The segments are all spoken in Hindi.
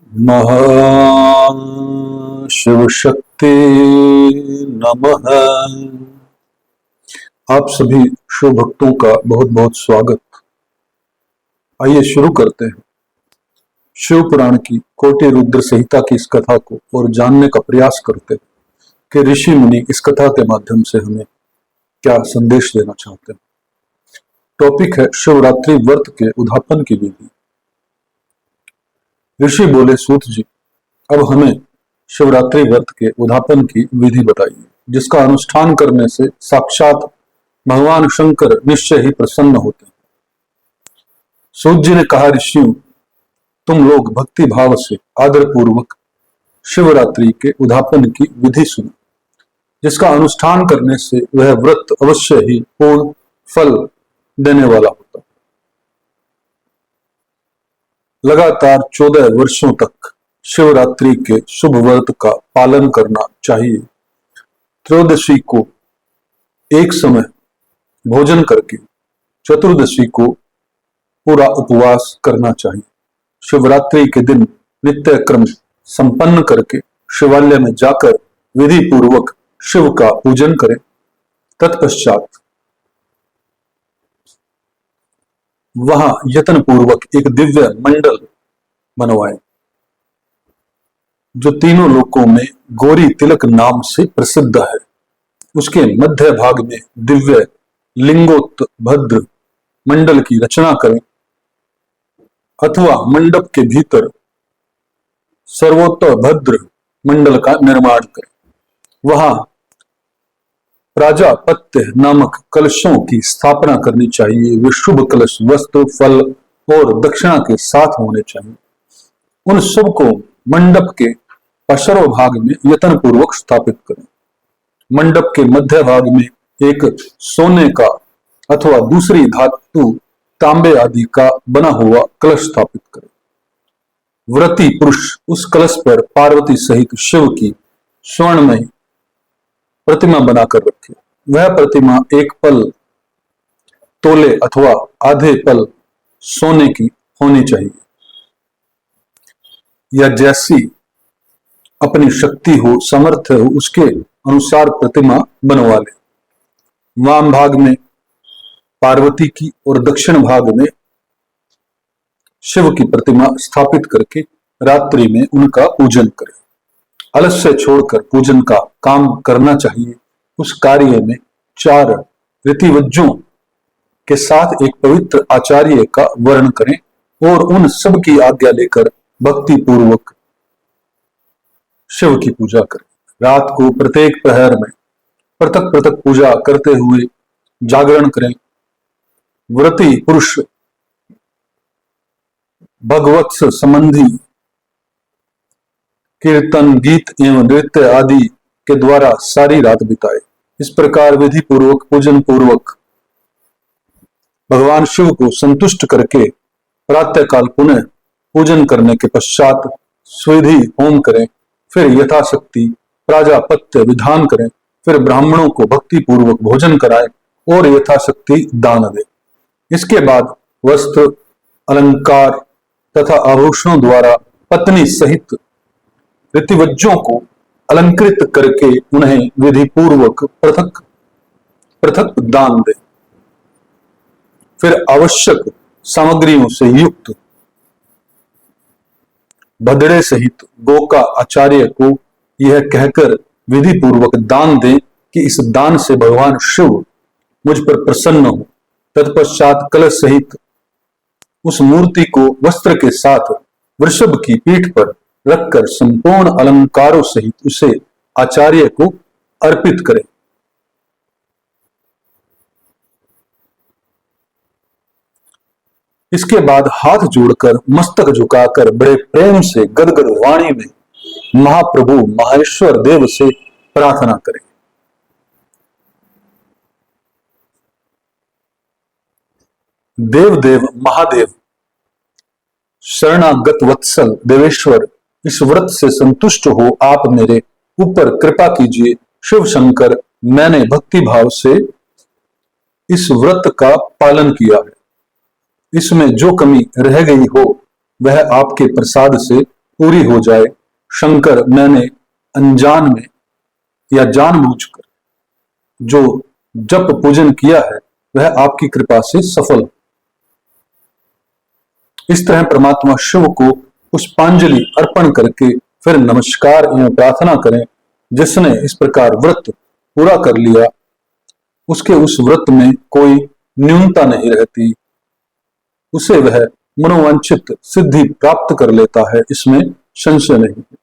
महाशिव शक्ति नमः। आप सभी शिव भक्तों का बहुत बहुत स्वागत। आइए शुरू करते हैं शिव पुराण की कोटि रुद्र संहिता की इस कथा को और जानने का प्रयास करते हैं कि ऋषि मुनि इस कथा के माध्यम से हमें क्या संदेश देना चाहते हैं। टॉपिक है शिवरात्रि व्रत के उद्यापन की विधि। ऋषि बोले, सूत जी, अब हमें शिवरात्रि व्रत के उद्यापन की विधि बताइए, जिसका अनुष्ठान करने से साक्षात भगवान शंकर निश्चय ही प्रसन्न होते हैं। सूत जी ने कहा, ऋषियों, तुम लोग भक्ति भाव से आदर पूर्वक शिवरात्रि के उद्यापन की विधि सुनो, जिसका अनुष्ठान करने से वह व्रत अवश्य ही पूर्ण फल देने वाला होता है। लगातार 14 वर्षों तक शिवरात्रि के शुभ व्रत का पालन करना चाहिए। त्रयोदशी को एक समय भोजन करके चतुर्दशी को पूरा उपवास करना चाहिए। शिवरात्रि के दिन नित्य क्रम संपन्न करके शिवालय में जाकर विधि पूर्वक शिव का पूजन करें। तत्पश्चात वहां यत्न पूर्वक एक दिव्य मंडल बनवाएं, जो तीनों लोकों में गौरी तिलक नाम से प्रसिद्ध है। उसके मध्य भाग में दिव्य लिंगोत्भद्र मंडल की रचना करें, अथवा मंडप के भीतर सर्वोत्भद्र मंडल का निर्माण करें। वहां प्राजापत्य नामक कलशों की स्थापना करनी चाहिए। वे शुभ कलश वस्त्र, फल और दक्षिणा के साथ होने चाहिए। उन सब को मंडप के पश्चिम भाग में यत्न पूर्वक स्थापित करें। मंडप के मध्य भाग में एक सोने का अथवा दूसरी धातु तांबे आदि का बना हुआ कलश स्थापित करें। व्रती पुरुष उस कलश पर पार्वती सहित शिव की स्वर्णमयी प्रतिमा बनाकर रखे। वह प्रतिमा एक पल तोले अथवा आधे पल सोने की होनी चाहिए, या जैसी अपनी शक्ति हो, सामर्थ्य हो, उसके अनुसार प्रतिमा बनवा ले। वाम भाग में पार्वती की और दक्षिण भाग में शिव की प्रतिमा स्थापित करके रात्रि में उनका पूजन करें। आलस्य छोड़कर पूजन का काम करना चाहिए। उस कार्य में 4 ऋतिवज्यों के साथ एक पवित्र आचार्य का वर्ण करें और उन सब की आज्ञा लेकर भक्ति पूर्वक शिव की पूजा करें। रात को प्रत्येक प्रहर में पृथक पृथक पूजा करते हुए जागरण करें। व्रती पुरुष भगवत्स संबंधी कीर्तन, गीत एवं नृत्य आदि के द्वारा सारी रात बिताए। इस प्रकार विधि पूर्वक पूजन पूर्वक भगवान शिव को संतुष्ट करके प्रातः काल पुनः पूजन करने के पश्चात स्विधि होम करें। फिर यथाशक्ति प्राजापत्य विधान करें। फिर ब्राह्मणों को भक्ति पूर्वक भोजन कराएं और यथाशक्ति दान दें। इसके बाद वस्त्र, अलंकार तथा आभूषणों द्वारा पत्नी सहित ऋतिवज्यों को अलंकृत करके उन्हें विधि पूर्वक पृथक पृथक दान दे। फिर आवश्यक सामग्रियों से युक्त भदड़े सहित गोका आचार्य को यह कहकर विधि पूर्वक दान दें कि इस दान से भगवान शिव मुझ पर प्रसन्न हो। तत्पश्चात कलश सहित उस मूर्ति को वस्त्र के साथ वृषभ की पीठ पर रखकर संपूर्ण अलंकारों सहित उसे आचार्य को अर्पित करें। इसके बाद हाथ जोड़कर मस्तक झुकाकर बड़े प्रेम से गदगद वाणी में महाप्रभु महेश्वर देव से प्रार्थना करें। देव देव महादेव, शरणागत वत्सल देवेश्वर, इस व्रत से संतुष्ट हो आप मेरे ऊपर कृपा कीजिए। शिव शंकर, मैंने भक्ति भाव से इस व्रत का पालन किया है। इसमें जो कमी रह गई हो वह आपके प्रसाद से पूरी हो जाए। शंकर, मैंने अनजान में या जानबूझकर जो जप पूजन किया है वह आपकी कृपा से सफल हो। इस तरह परमात्मा शिव को पुष्पांजलि अर्पण करके फिर नमस्कार एवं प्रार्थना करें। जिसने इस प्रकार व्रत पूरा कर लिया उसके उस व्रत में कोई न्यूनता नहीं रहती, उसे वह मनोवांछित सिद्धि प्राप्त कर लेता है, इसमें संशय नहीं है।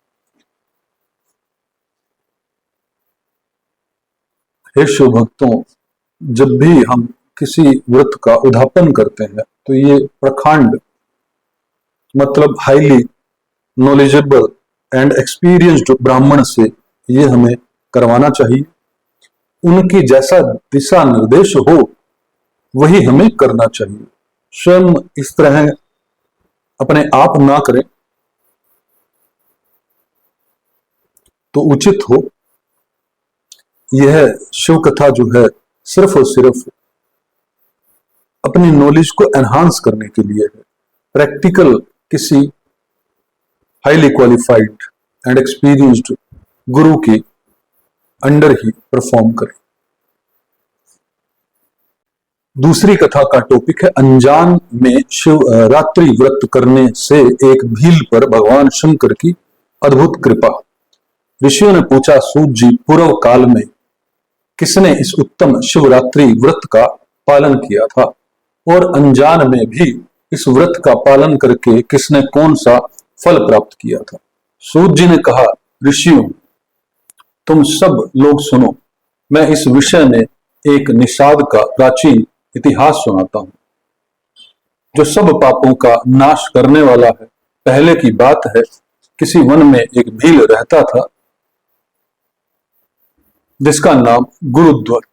हे शिव भक्तों, जब भी हम किसी व्रत का उद्यापन करते हैं तो ये प्रखंड मतलब हाईली नॉलेजेबल एंड एक्सपीरियंस्ड ब्राह्मण से ये हमें करवाना चाहिए। उनकी जैसा दिशा निर्देश हो वही हमें करना चाहिए। स्वयं इस तरह अपने आप ना करें तो उचित हो। यह शिव कथा जो है सिर्फ और सिर्फ अपनी नॉलेज को एनहांस करने के लिए है। प्रैक्टिकल किसी हाईली क्वालिफाइड एंड एक्सपीरियंस्ड गुरु के अंडर ही परफॉर्म करें। दूसरी कथा का टॉपिक है अनजान में शिवरात्रि व्रत करने से एक भील पर भगवान शंकर की अद्भुत कृपा। ऋषियों ने पूछा, सूत जी, पूर्व काल में किसने इस उत्तम शिवरात्रि व्रत का पालन किया था और अनजान में भी इस व्रत का पालन करके किसने कौन सा फल प्राप्त किया था। सूत जी ने कहा, ऋषियों, तुम सब लोग सुनो, मैं इस विषय में एक निषाद का प्राचीन इतिहास सुनाता हूं जो सब पापों का नाश करने वाला है। पहले की बात है, किसी वन में एक भील रहता था जिसका नाम गुरुद्वत।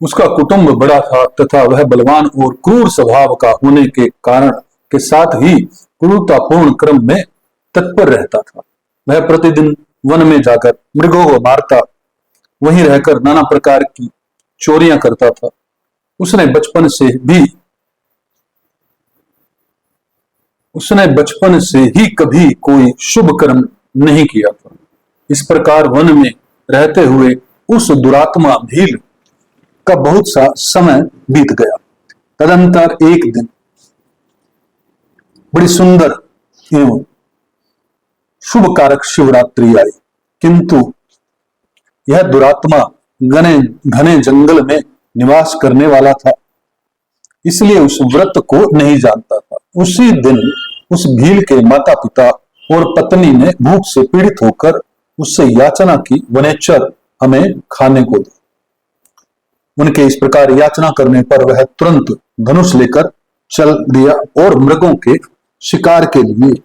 उसका कुटुंब बड़ा था तथा वह बलवान और क्रूर स्वभाव का होने के कारण के साथ ही क्रूरतापूर्ण क्रम में तत्पर रहता था। वह प्रतिदिन वन में जाकर मृगों को मारता, वहीं रहकर नाना प्रकार की चोरियां करता था। उसने बचपन से ही कभी कोई शुभ कर्म नहीं किया था। इस प्रकार वन में रहते हुए उस दुरात्मा भील का बहुत सा समय बीत गया। तदंतर एक दिन बड़ी सुंदर एवं शुभ कारक शिवरात्रि आई, किंतु यह दुरात्मा घने जंगल में निवास करने वाला था, इसलिए उस व्रत को नहीं जानता था। उसी दिन उस भील के माता पिता और पत्नी ने भूख से पीड़ित होकर उससे याचना की, वनेचर हमें खाने को दो। उनके इस प्रकार याचना करने पर वह तुरंत धनुष लेकर चल दिया और मृगों के शिकार के लिए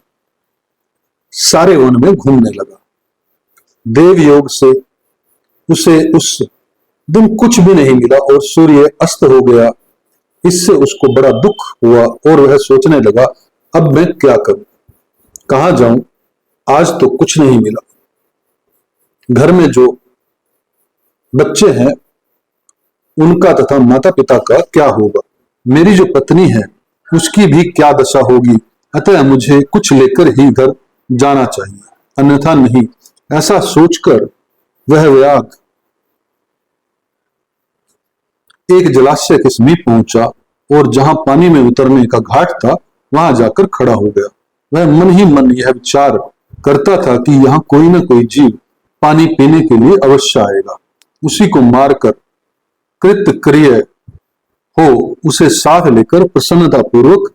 सारे वन में घूमने लगा। देव योग से उसे उस दिन कुछ भी नहीं मिला और सूर्य अस्त हो गया। इससे उसको बड़ा दुख हुआ और वह सोचने लगा, अब मैं क्या करूं, कहां जाऊं, आज तो कुछ नहीं मिला। घर में जो बच्चे हैं उनका तथा माता पिता का क्या होगा, मेरी जो पत्नी है उसकी भी क्या दशा होगी। अतः मुझे कुछ लेकर ही घर जाना चाहिए, अन्यथा नहीं। ऐसा सोचकर वह व्याग एक जलाशय के समीप पहुंचा और जहां पानी में उतरने का घाट था वहां जाकर खड़ा हो गया। वह मन ही मन यह विचार करता था कि यहाँ कोई न कोई जीव पानी पीने के लिए अवश्य आएगा, उसी को मारकर कृतकृत्य हो उसे साथ लेकर प्रसन्नता पूर्वक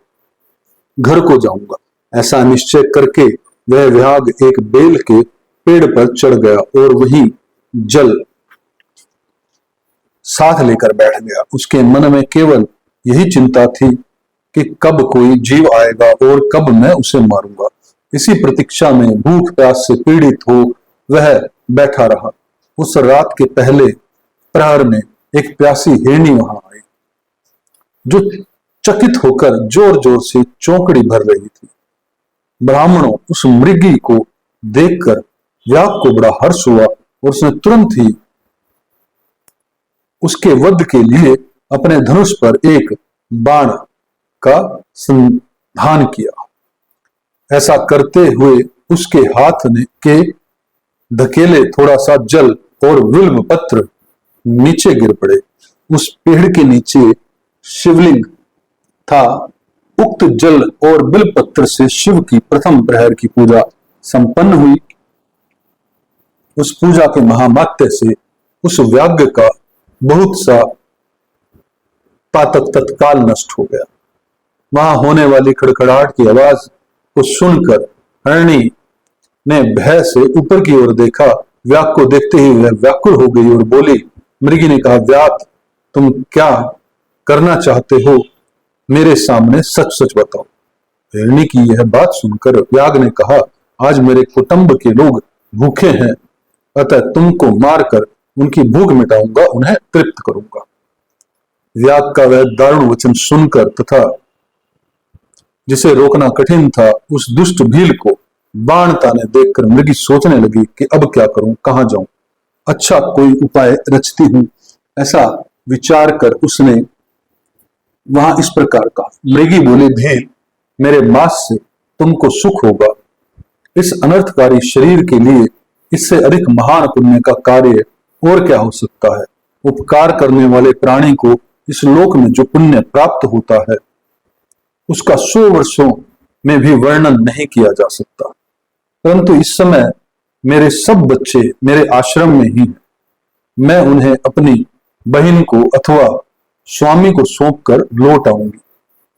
घर को जाऊंगा। ऐसा निश्चय करके वह व्याग एक बेल के पेड़ पर चढ़ गया और वहीं जल साथ लेकर बैठ गया। उसके मन में केवल यही चिंता थी कि कब कोई जीव आएगा और कब मैं उसे मारूंगा। इसी प्रतीक्षा में भूख प्यास से पीड़ित हो वह बैठा रहा। उस रात के पहले प्रहर में एक प्यासी हिरनी वहां आई जो चकित होकर जोर जोर से चौकड़ी भर रही थी। ब्राह्मणों उस मृगी को देखकर व्याग को बड़ा हर्ष हुआ और उसने तुरंत ही उसके वध के लिए अपने धनुष पर एक बाण का संधान किया। ऐसा करते हुए उसके हाथ ने के धकेले थोड़ा सा जल और विल्व पत्र नीचे गिर पड़े। उस पेड़ के नीचे शिवलिंग था। उक्त जल और बिल्व पत्र से शिव की प्रथम प्रहर की पूजा संपन्न हुई। उस पूजा के महामात्य से उस व्याघ्र का बहुत सा पातक तत्काल नष्ट हो गया। वहां होने वाली खड़खड़ाहट की आवाज को सुनकर हरणी ने भय से ऊपर की ओर देखा। व्याघ्र को देखते ही वह व्याकुल हो गई और बोली। मृगी ने कहा, व्याघ्र, तुम क्या करना चाहते हो? मेरे सामने सच सच बताओ। हिरणी की यह बात सुनकर व्याघ्र ने कहा, आज मेरे कुटुंब के लोग भूखे हैं, अतः तुमको मारकर उनकी भूख मिटाऊंगा, उन्हें तृप्त करूंगा। व्याघ्र का वह दारुण वचन सुनकर तथा जिसे रोकना कठिन था, उस दुष्ट भील को बाण ताने देखकर मृगी सोचने लगी कि अब क्या करूं, कहां जाऊं, अच्छा कोई उपाय रचती हूं। ऐसा विचार कर उसने वहां इस प्रकार कहा। मृगी बोली, भील, मेरे मांस से तुमको सुख होगा। इस अनर्थकारी शरीर के लिए इससे अधिक महान पुण्य का कार्य और क्या हो सकता है? उपकार करने वाले प्राणी को इस लोक में जो पुण्य प्राप्त होता है, उसका 100 वर्षों में भी वर्णन नहीं किया जा सकता। परंतु इस समय मेरे सब बच्चे मेरे आश्रम में ही हैं। मैं उन्हें अपनी बहन को अथवा स्वामी को सौंपकर लौट आऊंगी।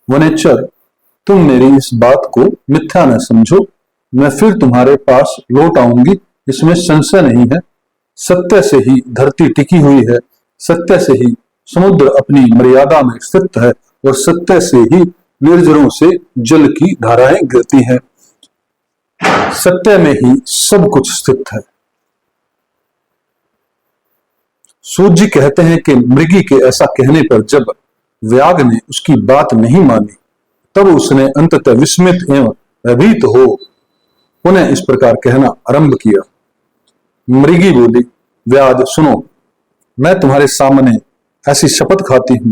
वनेचर, तुम मेरी इस बात को मिथ्या न समझो। मैं फिर तुम्हारे पास लौट आऊंगी, इसमें संशय नहीं है। सत्य से ही धरती टिकी हुई है, सत्य से ही समुद्र अपनी मर्यादा में स्थित है और सत्य से ही निर्जरों से जल की धाराएं गिरती हैं। सत्य में ही सब कुछ स्थित है। सूत जी कहते हैं कि मृगी के ऐसा कहने पर जब व्याघ्र ने उसकी बात नहीं मानी, तब उसने अंततः विस्मित एवं भयभीत हो पुनः इस प्रकार कहना आरंभ किया। मृगी बोली, व्याघ्र सुनो, मैं तुम्हारे सामने ऐसी शपथ खाती हूं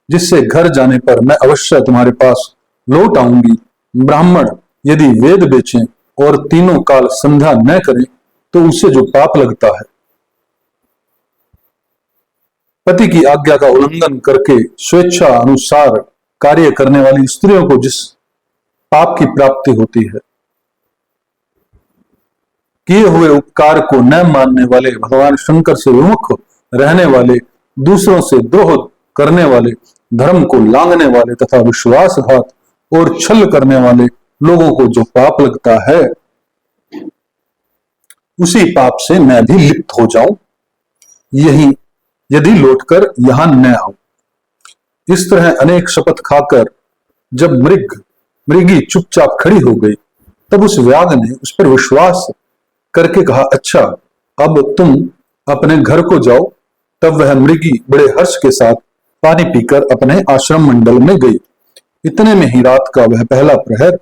जिससे घर जाने पर मैं अवश्य तुम्हारे पास लौट आऊंगी। ब्राह्मण यदि वेद बेचें और तीनों काल संध्या न करें तो उसे जो पाप लगता है, पति की आज्ञा का उल्लंघन करके स्वेच्छा अनुसार कार्य करने वाली स्त्रियों को जिस पाप की प्राप्ति होती है, किए हुए उपकार को न मानने वाले, भगवान शंकर से विमुख रहने वाले, दूसरों से द्रोह करने वाले, धर्म को लांघने वाले तथा विश्वासघात और छल करने वाले लोगों को जो पाप लगता है, उसी पाप से मैं भी लिप्त हो जाऊं, यही यदि लौटकर यहां न आऊं। इस तरह अनेक शपथ खाकर जब मृगी चुपचाप खड़ी हो गई, तब उस व्याघ्र ने उस पर विश्वास करके कहा, अच्छा अब तुम अपने घर को जाओ। तब वह मृगी बड़े हर्ष के साथ पानी पीकर अपने आश्रम मंडल में गई। इतने में ही रात का वह पहला प्रहर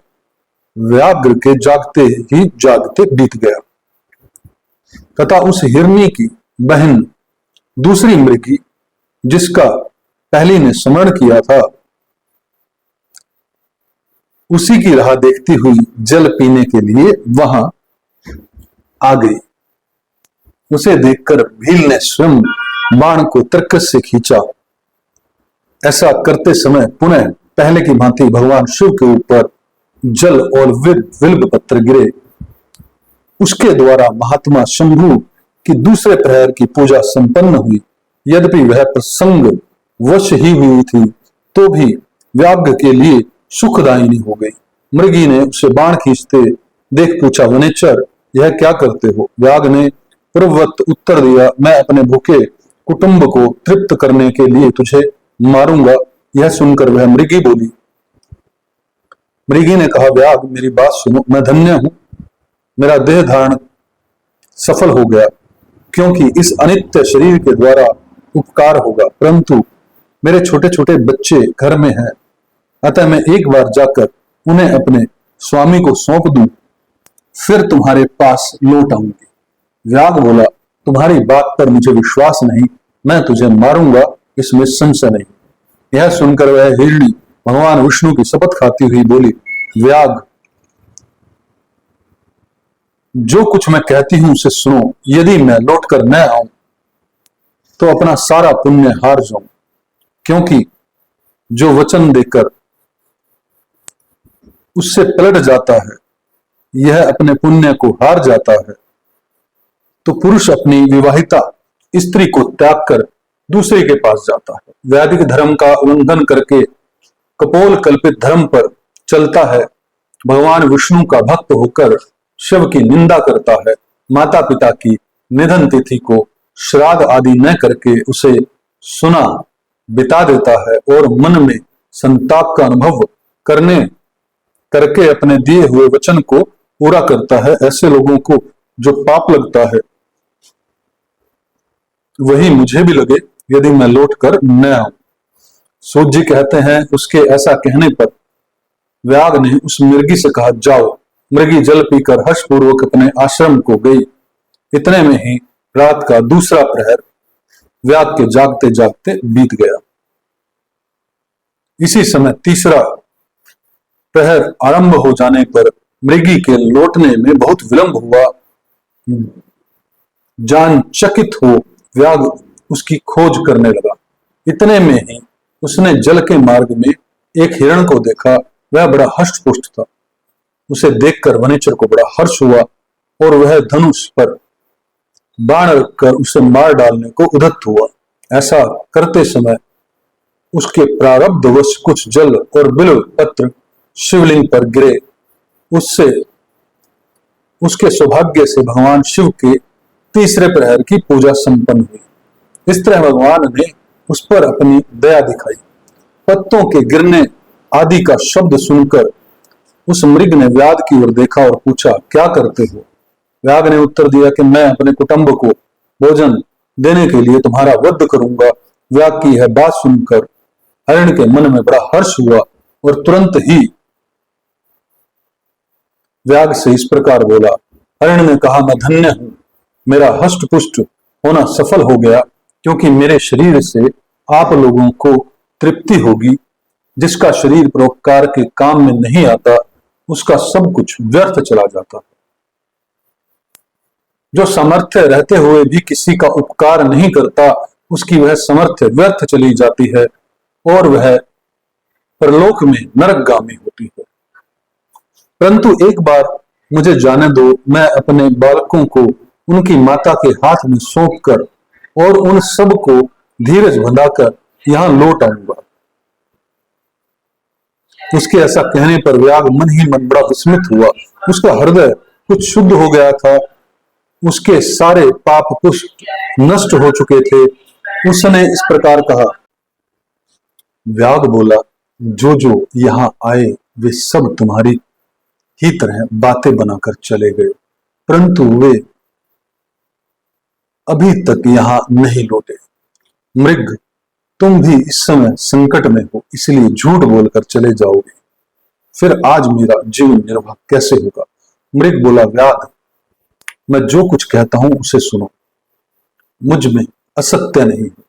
व्याघ्र के जागते ही जागते बीत गया तथा उस हिरनी की बहन दूसरी मृगी, जिसका पहली ने स्मरण किया था, उसी की राह देखती हुई जल पीने के लिए वहां आ गई। उसे देखकर भील ने स्वयं बाण को तर्कस से खींचा। ऐसा करते समय पुनः पहले की भांति भगवान शिव के ऊपर जल और विल्व पत्र गिरे। उसके द्वारा महात्मा शंभु की दूसरे प्रहर की पूजा संपन्न हुई। यद्यपि वह प्रसंग वश ही हुई थी, तो भी व्याघ्र के लिए सुखदायिनी हो गई। मृगी ने उसे बाण खींचते देख पूछा, वनेचर, यह क्या करते हो? व्याघ्र ने पूर्ववत उत्तर दिया, मैं अपने भूखे कुटुंब को तृप्त करने के लिए तुझे मारूंगा। यह सुनकर वह मृगी बोली। मृगी ने कहा, व्याघ्र, मेरी बात सुनो, मैं धन्य हूं, मेरा देह धारण सफल हो गया, क्योंकि इस अनित्य शरीर के द्वारा उपकार होगा। परंतु मेरे छोटे छोटे बच्चे घर में हैं, अतः मैं एक बार जाकर उन्हें अपने स्वामी को सौंप दूं, फिर तुम्हारे पास लौट आऊंगी। व्याघ्र बोला, तुम्हारी बात पर मुझे विश्वास नहीं, मैं तुझे मारूंगा, इसमें संशय नहीं। यह सुनकर वह हिरणी भगवान विष्णु की शपथ खाती हुई बोली, व्याग, जो कुछ मैं कहती हूं उसे सुनो। यदि मैं लौटकर न आऊं तो अपना सारा पुण्य हार जाऊं, क्योंकि जो वचन देकर उससे पलट जाता है, यह अपने पुण्य को हार जाता है। तो पुरुष अपनी विवाहिता स्त्री को त्याग कर दूसरे के पास जाता है, वैदिक धर्म का उल्लंघन करके कपोल कल्पित धर्म पर चलता है, भगवान विष्णु का भक्त होकर शिव की निंदा करता है, माता पिता की निधन तिथि को श्राद्ध आदि न करके उसे सुना बिता देता है और मन में संताप का अनुभव करके अपने दिए हुए वचन को पूरा करता है। ऐसे लोगों को जो पाप लगता है वही मुझे भी लगे यदि मैं लौट कर न आऊं। सूत जी कहते हैं, उसके ऐसा कहने पर व्याग ने उस मृगी से कहा, जाओ। मृगी जल पीकर हर्षपूर्वक अपने आश्रम को गई। इतने में ही रात का दूसरा प्रहर व्याग के जागते जागते बीत गया। इसी समय तीसरा प्रहर आरंभ हो जाने पर मृगी के लौटने में बहुत विलंब हुआ। जान चकित हो व्याग उसकी खोज करने लगा। इतने में ही उसने जल के मार्ग में एक हिरण को देखा। वह बड़ा हष्ट-पुष्ट था। उसे देखकर वनेचर को बड़ा हर्ष हुआ और वह धनुष पर बाण रखकर उसे मार डालने को उद्यत हुआ। ऐसा करते समय उसके प्रारब्धवश कुछ जल और बिल्व पत्र शिवलिंग पर गिरे। उससे उसके सौभाग्य से भगवान शिव के तीसरे प्रहर की पूजा संपन्न हुई। इस तरह भगवान ने उस पर अपनी दया दिखाई। पत्तों के गिरने आदि का शब्द सुनकर उस मृग ने व्याग की ओर देखा और पूछा, क्या करते हो? व्याग ने उत्तर दिया कि मैं अपने कुटुंब को भोजन देने के लिए तुम्हारा वध करूंगा। व्याग की यह बात सुनकर हरिण के मन में बड़ा हर्ष हुआ और तुरंत ही व्याग से इस प्रकार बोला। हरिण ने कहा, मैं धन्य हूं, मेरा हष्ट पुष्ट होना सफल हो गया, क्योंकि मेरे शरीर से आप लोगों को तृप्ति होगी। जिसका शरीर परोपकार के काम में नहीं आता उसका सब कुछ व्यर्थ चला जाता है। जो सामर्थ्य रहते हुए भी किसी का उपकार नहीं करता उसकी वह सामर्थ्य व्यर्थ चली जाती है और वह परलोक में नरकगामी होती है। परंतु एक बार मुझे जाने दो, मैं अपने बालकों को उनकी माता के हाथ में सौंप कर और उन सब को धीरज बंधाकर यहां लौट आऊंगा। उसके ऐसा कहने पर व्याग मन ही मन बड़ा विस्मित हुआ। उसका हृदय कुछ शुद्ध हो गया था। उसके सारे पाप कुछ नष्ट हो चुके थे। उसने इस प्रकार कहा। व्याग बोला, जो जो यहां आए वे सब तुम्हारी ही तरह बातें बनाकर चले गए, परंतु वे अभी तक यहां नहीं लौटे। मृग, तुम भी इस समय संकट में हो, इसलिए झूठ बोलकर चले जाओगे। फिर आज मेरा जीवन निर्वाह कैसे होगा? मृग बोला, व्याग, मैं जो कुछ कहता हूं उसे सुनो। मुझ में असत्य नहीं है।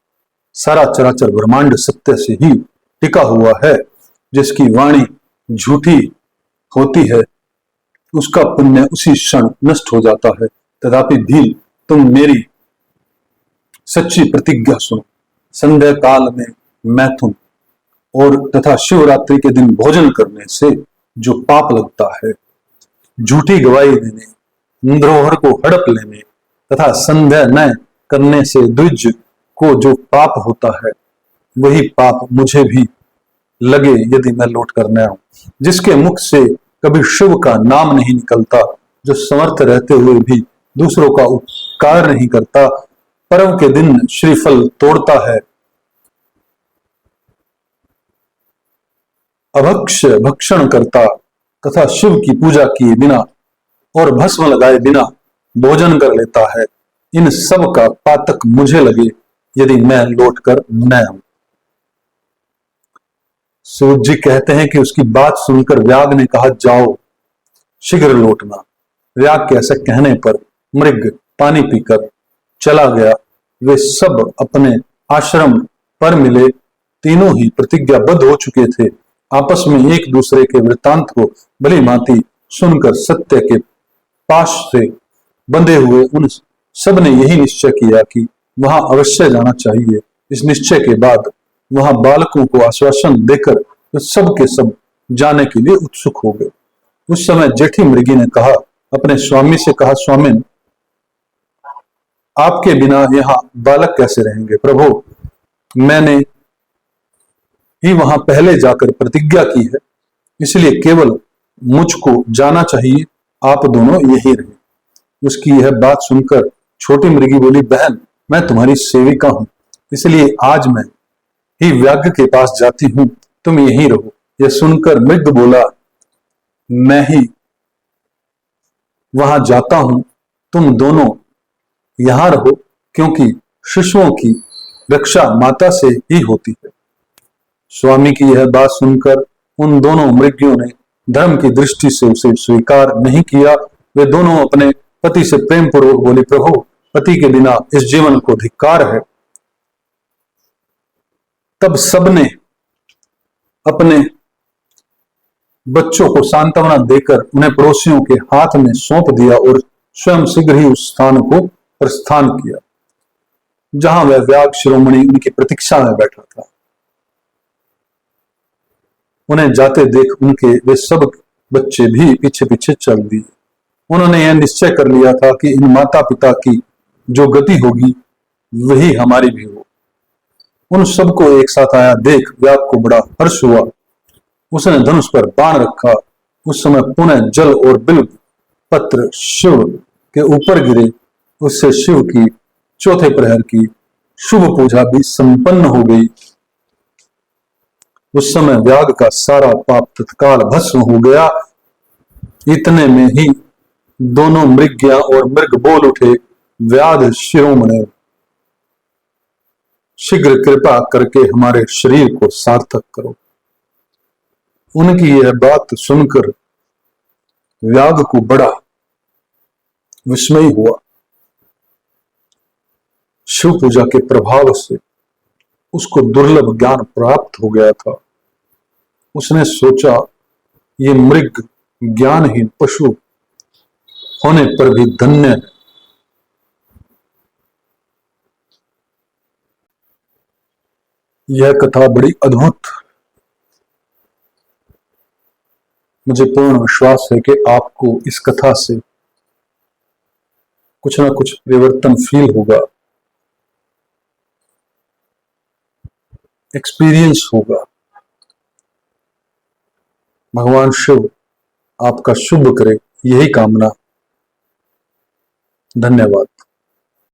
सारा चराचर ब्रह्मांड सत्य से ही टिका हुआ है। जिसकी वाणी झूठी होती है उसका पुण्य उसी क्षण नष्ट हो जाता है। तथापि भी तुम मेरी सच्ची प्रतिज्ञा सुनो। संध्या काल में मैथुन और तथा शिवरात्रि के दिन भोजन करने से जो पाप लगता है, झूठी गवाही देने, धरोहर को हड़प लेने तथा संध्या न करने से द्विज को जो पाप होता है, वही पाप मुझे भी लगे यदि मैं लौट कर न आऊं। जिसके मुख से कभी शिव का नाम नहीं निकलता, जो समर्थ रहते हुए भी दूसरों का उपकार नहीं करता, पर्व के दिन श्रीफल तोड़ता है, अभक्ष भक्षण करता तथा शिव की पूजा किए बिना और भस्म लगाए बिना भोजन कर लेता है, इन सब का पातक मुझे लगे यदि मैं लौट कर न आऊं। सूत जी कहते हैं कि उसकी बात सुनकर व्याग ने कहा, जाओ, शीघ्र लौटना। व्याग के ऐसे कहने पर मृग पानी पीकर चला गया। वे सब अपने आश्रम पर मिले। तीनों ही प्रतिज्ञाबद्ध हो चुके थे आपस में एक दूसरे के वृत्तांत को भली भांति सुनकर सत्य के पाश से बंधे हुए उन सब ने यही निश्चय किया कि वहां अवश्य जाना चाहिए। इस निश्चय के बाद वहां बालकों को आश्वासन देकर वे सब के सब जाने के लिए उत्सुक हो गए। उस समय जेठी मृगी ने कहा, अपने स्वामी से कहा, स्वामिन, आपके बिना यहाँ बालक कैसे रहेंगे? प्रभु, मैंने ही वहां पहले जाकर प्रतिज्ञा की है, इसलिए केवल मुझको जाना चाहिए, आप दोनों यही रहे। उसकी यह बात सुनकर छोटी मृगी बोली, बहन, मैं तुम्हारी सेविका हूं, इसलिए आज मैं ही व्याघ्र के पास जाती हूं, तुम यहीं रहो। यह सुनकर मृग बोला, मैं ही वहां जाता हूं, तुम दोनों यहां रहो, क्योंकि शिशुओं की रक्षा माता से ही होती है। स्वामी की यह बात सुनकर उन दोनों मृगियों ने धर्म की दृष्टि से उसे स्वीकार नहीं किया। वे दोनों अपने पति से प्रेम पूर्वक बोले, प्रभु, पति के बिना इस जीवन को धिक्कार है। तब सबने अपने बच्चों को सांत्वना देकर उन्हें पड़ोसियों के हाथ में सौंप दिया और स्वयं शीघ्र ही उस स्थान को प्रस्थान किया जहां वह व्याघ्र शिरोमणि उनकी प्रतीक्षा में बैठा था। उन्हें जाते देख उनके वे सब बच्चे भी पीछे पीछे चल दिए। उन्होंने यह निश्चय कर लिया था कि इन माता पिता की जो गति होगी वही हमारी भी हो। उन सबको एक साथ आया देख व्याघ्र को बड़ा हर्ष हुआ। उसने धनुष पर बाण रखा। उस समय पुनः जल और बिल्व पत्र शिव के ऊपर गिरे। उससे शिव की चौथे प्रहर की शुभ पूजा भी संपन्न हो गई। उस समय व्याघ्र का सारा पाप तत्काल भस्म हो गया। इतने में ही दोनों मृग्या और मृग बोल उठे, व्याध शिरोमणि, शीघ्र कृपा करके हमारे शरीर को सार्थक करो। उनकी यह बात सुनकर व्याघ्र को बड़ा विस्मय हुआ। शिव पूजा के प्रभाव से उसको दुर्लभ ज्ञान प्राप्त हो गया था। उसने सोचा, ये मृग ज्ञानहीन पशु होने पर भी धन्य है। यह कथा बड़ी अद्भुत, मुझे पूर्ण विश्वास है कि आपको इस कथा से कुछ ना कुछ परिवर्तन फील होगा, एक्सपीरियंस होगा। भगवान शिव आपका शुभ करे, यही कामना। धन्यवाद।